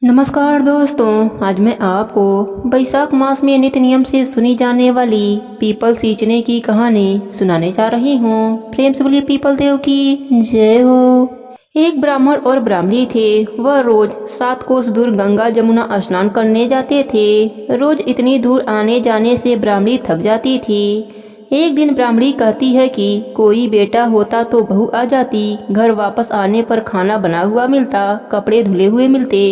नमस्कार दोस्तों, आज मैं आपको बैसाख मास में नित्य नियम से सुनी जाने वाली पीपल सींचने की कहानी सुनाने जा रही हूँ। प्रेम से बोलिए पीपल देव की जय हो। एक ब्राह्मण और ब्राह्मणी थे। वह रोज 7 कोस दूर गंगा जमुना स्नान करने जाते थे। रोज इतनी दूर आने जाने से ब्राह्मणी थक जाती थी। एक दिन ब्राह्मणी कहती है कि कोई बेटा होता तो बहू आ जाती, घर वापस आने पर खाना बना हुआ मिलता, कपड़े धुले हुए मिलते।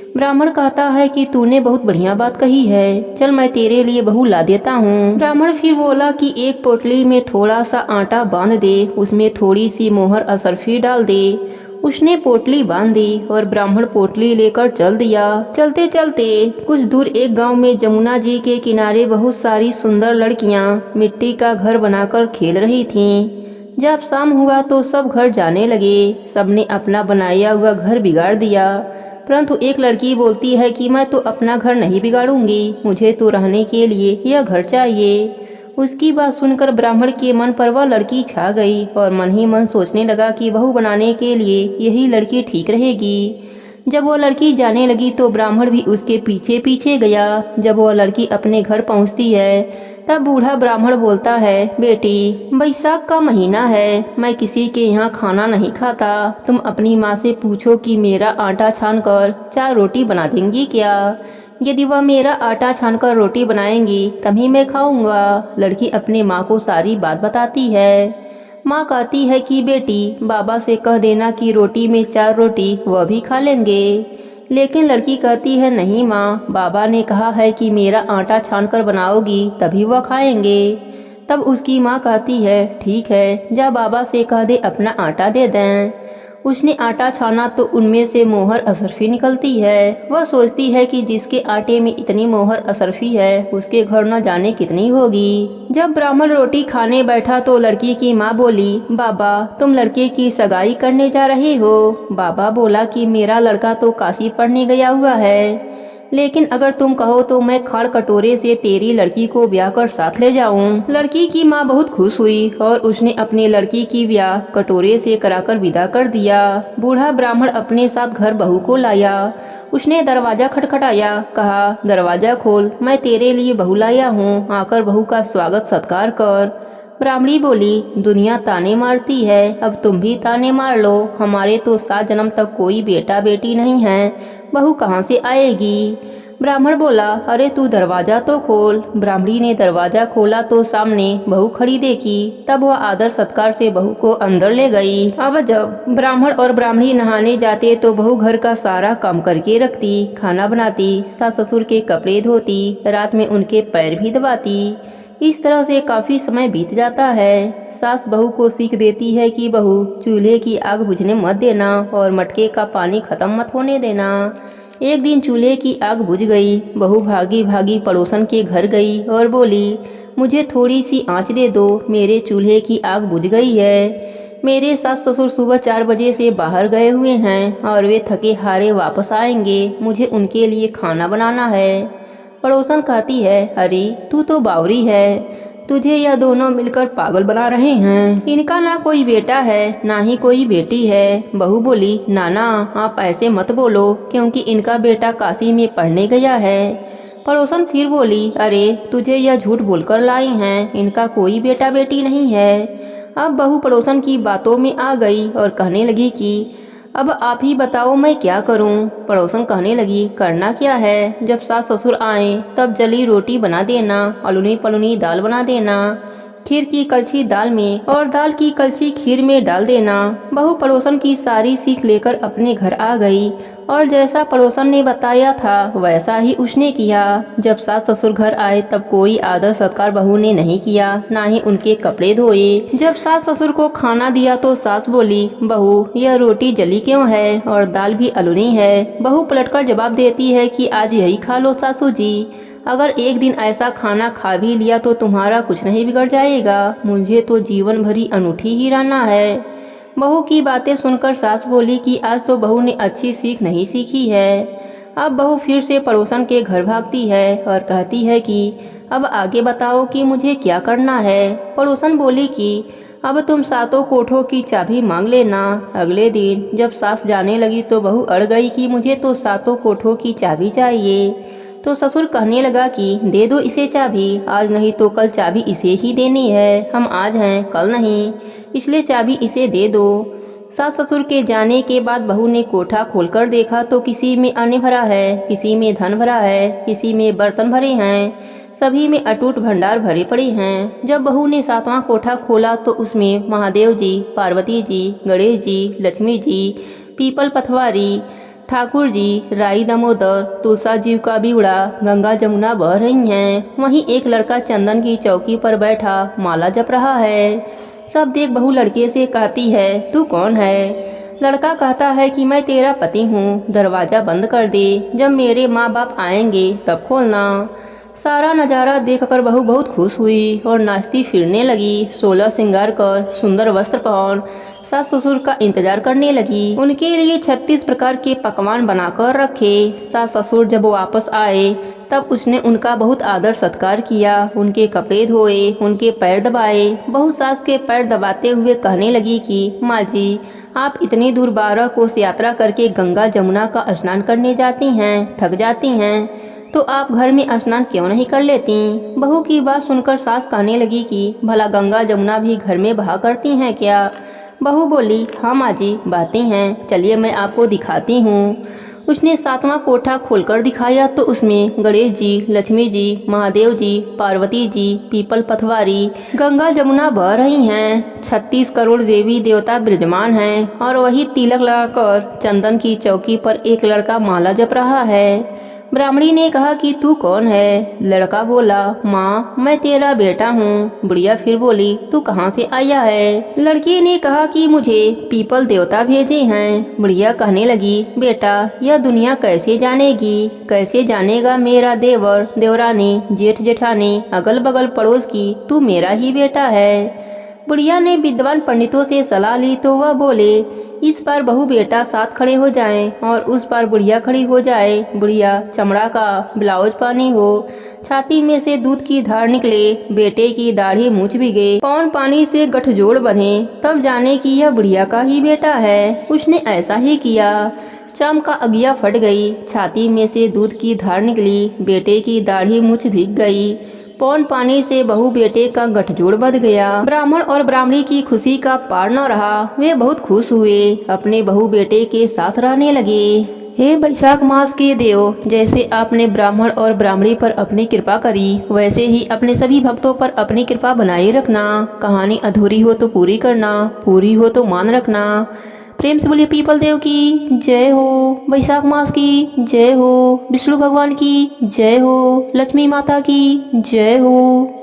ब्राह्मण कहता है कि तूने बहुत बढ़िया बात कही है, चल मैं तेरे लिए बहू ला देता हूँ। ब्राह्मण फिर बोला कि एक पोटली में थोड़ा सा आटा बांध दे, उसमें थोड़ी सी मोहर असरफी डाल दे। उसने पोटली बांध दी और ब्राह्मण पोटली लेकर चल दिया। चलते चलते कुछ दूर एक गांव में जमुना जी के किनारे बहुत सारी सुंदर लड़कियां मिट्टी का घर बनाकर खेल रही थीं। जब शाम हुआ तो सब घर जाने लगे। सबने अपना बनाया हुआ घर बिगाड़ दिया, परंतु एक लड़की बोलती है कि मैं तो अपना घर नहीं बिगाड़ूंगी, मुझे तो रहने के लिए यह घर चाहिए। उसकी बात सुनकर ब्राह्मण के मन पर वह लड़की छा गई और मन ही मन सोचने लगा कि बहू बनाने के लिए यही लड़की ठीक रहेगी। जब वह लड़की जाने लगी तो ब्राह्मण भी उसके पीछे पीछे गया। जब वह लड़की अपने घर पहुंचती है तब बूढ़ा ब्राह्मण बोलता है, बेटी बैसाख का महीना है, मैं किसी के यहाँ खाना नहीं खाता। तुम अपनी माँ से पूछो कि मेरा आटा छान कर 4 रोटी बना देंगी क्या? यदि वह मेरा आटा छानकर रोटी बनाएंगी तभी मैं खाऊंगा। लड़की अपने माँ को सारी बात बताती है। माँ कहती है कि बेटी बाबा से कह देना कि रोटी में 4 रोटी वह भी खा लेंगे। लेकिन लड़की कहती है, नहीं माँ, बाबा ने कहा है कि मेरा आटा छानकर बनाओगी तभी वह खाएंगे। तब उसकी माँ कहती है, ठीक है, जा बाबा से कह दे अपना आटा दे दें। उसने आटा छाना तो उनमें से मोहर असरफी निकलती है। वह सोचती है कि जिसके आटे में इतनी मोहर असरफी है उसके घर न जाने कितनी होगी। जब ब्राह्मण रोटी खाने बैठा तो लड़की की माँ बोली, बाबा तुम लड़के की सगाई करने जा रहे हो? बाबा बोला कि मेरा लड़का तो काशी पढ़ने गया हुआ है, लेकिन अगर तुम कहो तो मैं खाड़ कटोरे से तेरी लड़की को ब्याह कर साथ ले जाऊं। लड़की की माँ बहुत खुश हुई और उसने अपनी लड़की की ब्याह कटोरे से कराकर विदा कर दिया। बूढ़ा ब्राह्मण अपने साथ घर बहू को लाया। उसने दरवाजा खटखटाया, कहा, दरवाजा खोल, मैं तेरे लिए बहू लाया हूँ, आकर बहू का स्वागत सत्कार कर। ब्राह्मणी बोली, दुनिया ताने मारती है, अब तुम भी ताने मार लो। हमारे तो 7 जन्म तक कोई बेटा बेटी नहीं है, बहू कहाँ से आएगी? ब्राह्मण बोला, अरे तू दरवाजा तो खोल। ब्राह्मणी ने दरवाजा खोला तो सामने बहू खड़ी देखी। तब वह आदर सत्कार से बहू को अंदर ले गई। अब जब ब्राह्मण और ब्राह्मणी नहाने जाते तो बहू घर का सारा काम करके रखती, खाना बनाती, सास ससुर के कपड़े धोती, रात में उनके पैर भी दबाती। इस तरह से काफी समय बीत जाता है। सास बहू को सीख देती है कि बहू चूल्हे की आग बुझने मत देना और मटके का पानी खत्म मत होने देना। एक दिन चूल्हे की आग बुझ गई। बहू भागी भागी पड़ोसन के घर गई और बोली, मुझे थोड़ी सी आंच दे दो, मेरे चूल्हे की आग बुझ गई है। मेरे सास ससुर सुबह 4 बजे से बाहर गए हुए हैं और वे थके हारे वापस आएंगे, मुझे उनके लिए खाना बनाना है। पड़ोसन कहती है, अरे तू तो बावरी है, तुझे यह दोनों मिलकर पागल बना रहे हैं। इनका ना कोई बेटा है ना ही कोई बेटी है। बहू बोली, नाना आप ऐसे मत बोलो, क्योंकि इनका बेटा काशी में पढ़ने गया है। पड़ोसन फिर बोली, अरे तुझे यह झूठ बोलकर लाई हैं, इनका कोई बेटा बेटी नहीं है। अब बहू पड़ोसन की बातों में आ गई और कहने लगी कि अब आप ही बताओ मैं क्या करूं। पड़ोसन कहने लगी, करना क्या है, जब सास ससुर आए तब जली रोटी बना देना, अलुनी पलुनी दाल बना देना, खीर की कलछी दाल में और दाल की कलछी खीर में डाल देना। बहू पड़ोसन की सारी सीख लेकर अपने घर आ गई और जैसा पड़ोसन ने बताया था वैसा ही उसने किया। जब सास ससुर घर आए तब कोई आदर सत्कार बहू ने नहीं किया, ना ही उनके कपड़े धोए। जब सास ससुर को खाना दिया तो सास बोली, बहू यह रोटी जली क्यों है और दाल भी अलुनी है? बहू पलटकर जवाब देती है कि आज यही खा लो सासू जी, अगर एक दिन ऐसा खाना खा भी लिया तो तुम्हारा कुछ नहीं बिगड़ जाएगा, मुझे तो जीवन भरी अनूठी ही रहना है। बहू की बातें सुनकर सास बोली कि आज तो बहू ने अच्छी सीख नहीं सीखी है। अब बहू फिर से पड़ोसन के घर भागती है और कहती है कि अब आगे बताओ कि मुझे क्या करना है। पड़ोसन बोली कि अब तुम सातों कोठों की चाबी मांग लेना। अगले दिन जब सास जाने लगी तो बहू अड़ गई कि मुझे तो सातों कोठों की चाबी चाहिए। तो ससुर कहने लगा कि दे दो इसे चाबी, आज नहीं तो कल चाबी इसे ही देनी है, हम आज हैं कल नहीं, इसलिए चाबी इसे दे दो। सास ससुर के जाने के बाद बहू ने कोठा खोलकर देखा तो किसी में अन्न भरा है, किसी में धन भरा है, किसी में बर्तन भरे हैं, सभी में अटूट भंडार भरे पड़े हैं। जब बहू ने सातवां कोठा खोला तो उसमें महादेव जी, पार्वती जी, गणेश जी, लक्ष्मी जी, पीपल पथवारी, ठाकुर जी, राई दामोदर, तुलसा जी का बीड़ा, गंगा जमुना बह रही हैं। वहीं एक लड़का चंदन की चौकी पर बैठा माला जप रहा है। सब देख बहू लड़के से कहती है, तू कौन है? लड़का कहता है कि मैं तेरा पति हूँ, दरवाजा बंद कर दे, जब मेरे माँ बाप आएंगे तब खोलना। सारा नज़ारा देखकर बहू बहुत खुश हुई और नाचती फिरने लगी। 16 श्रृंगार कर सुंदर वस्त्र पहन सास ससुर का इंतजार करने लगी। उनके लिए 36 प्रकार के पकवान बनाकर रखे। सास ससुर जब वापस आए तब उसने उनका बहुत आदर सत्कार किया, उनके कपड़े धोए, उनके पैर दबाए। बहू सास के पैर दबाते हुए कहने लगी कि माँ जी, आप इतनी दूर 12 कोस यात्रा करके गंगा जमुना का स्नान करने जाती हैं, थक जाती हैं, तो आप घर में स्नान क्यों नहीं कर लेती? बहू की बात सुनकर सास कहने लगी कि भला गंगा जमुना भी घर में बहा करती हैं क्या? बहू बोली, हाँ माँ जी, बहती हैं, चलिए मैं आपको दिखाती हूँ। उसने सातवां कोठा खोलकर दिखाया तो उसमें गणेश जी, लक्ष्मी जी, महादेव जी, पार्वती जी, पीपल पथवारी, गंगा जमुना बह रही हैं। 36 करोड़ देवी देवता विराजमान हैं और वही तिलक लगाकर चंदन की चौकी पर एक लड़का माला जप रहा है। ब्राह्मणी ने कहा कि तू कौन है? लड़का बोला, माँ मैं तेरा बेटा हूँ। बुढ़िया फिर बोली, तू कहाँ से आया है? लड़की ने कहा कि मुझे पीपल देवता भेजे हैं। बुढ़िया कहने लगी, बेटा यह दुनिया कैसे जानेगी, कैसे जानेगा मेरा देवर देवरानी जेठ जेठानी अगल बगल पड़ोस की तू मेरा ही बेटा है। बुढ़िया ने विद्वान पंडितों से सलाह ली तो वह बोले, इस पार बहू बेटा साथ खड़े हो जाएं और उस पार बुढ़िया खड़ी हो जाए। बुढ़िया चमड़ा का ब्लाउज पहनी हो, छाती में से दूध की धार निकले, बेटे की दाढ़ी मूछ भी गए, पौन पानी से गठजोड़ बंधे, तब जाने कि यह बुढ़िया का ही बेटा है। उसने ऐसा ही किया। चाम का अगिया फट गई, छाती में से दूध की धार निकली, बेटे की दाढ़ी मूछ भीग गई, पौन पानी से बहू बेटे का गठजोड़ बंध गया। ब्राह्मण और ब्राह्मणी की खुशी का पार न रहा। वे बहुत खुश हुए, अपने बहू बेटे के साथ रहने लगे। हे बैसाख मास के देव, जैसे आपने ब्राह्मण और ब्राह्मणी पर अपनी कृपा करी, वैसे ही अपने सभी भक्तों पर अपनी कृपा बनाए रखना। कहानी अधूरी हो तो पूरी करना, पूरी हो तो मान रखना। प्रेम से बोलिए पीपल देव की जय हो, बैसाख मास की जय हो, विष्णु भगवान की जय हो, लक्ष्मी माता की जय हो।